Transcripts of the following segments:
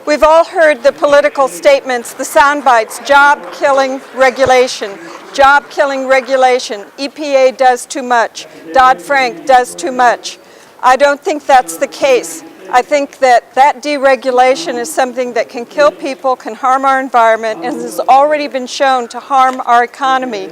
We've all heard the political statements, the sound bites, job-killing regulation, job-killing regulation, EPA does too much, Dodd-Frank does too much. I don't think that's the case. I think that deregulation is something that can kill people, can harm our environment, and has already been shown to harm our economy.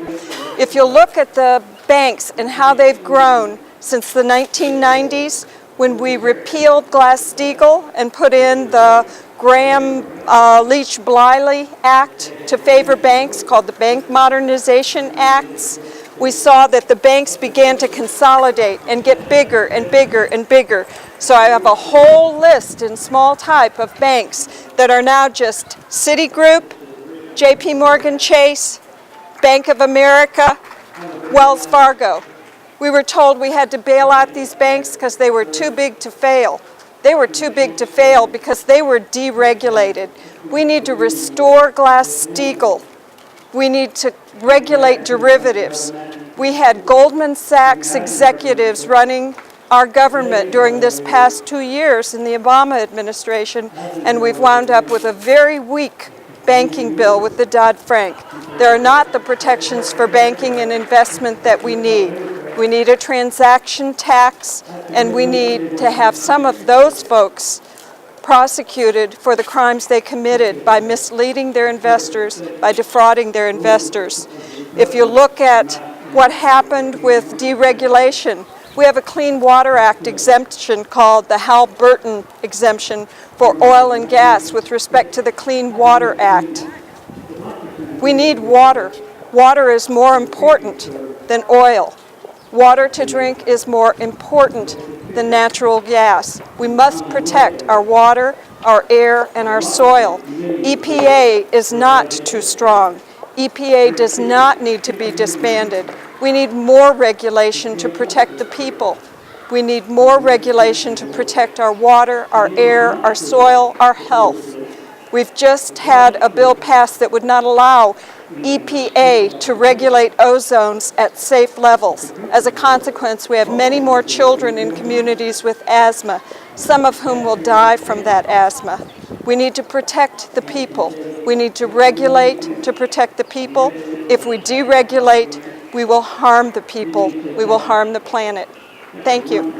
If you look at the banks and how they've grown since the 1990s, when we repealed Glass-Steagall and put in the Graham-Leach-Bliley Act to favor banks, called the Bank Modernization Acts, we saw that the banks began to consolidate and get bigger and bigger and bigger. So I have a whole list in small type of banks that are now just Citigroup, JP Morgan Chase, Bank of America, Wells Fargo. We were told we had to bail out these banks because they were too big to fail. They were too big to fail because they were deregulated. We need to restore Glass-Steagall. We need to regulate derivatives. We had Goldman Sachs executives running our government during this past 2 years in the Obama administration, and we've wound up with a very weak banking bill with the Dodd-Frank. There are not the protections for banking and investment that we need. We need a transaction tax, and we need to have some of those folks prosecuted for the crimes they committed by misleading their investors, by defrauding their investors. If you look at what happened with deregulation, we have a Clean Water Act exemption called the Halliburton exemption for oil and gas with respect to the Clean Water Act. We need water. Water is more important than oil. Water to drink is more important than natural gas. We must protect our water, our air, and our soil. EPA is not too strong. EPA does not need to be disbanded. We need more regulation to protect the people. We need more regulation to protect our water, our air, our soil, our health. We've just had a bill passed that would not allow EPA to regulate ozones at safe levels. As a consequence, we have many more children in communities with asthma, some of whom will die from that asthma. We need to protect the people. We need to regulate to protect the people. If we deregulate, we will harm the people. We will harm the planet. Thank you.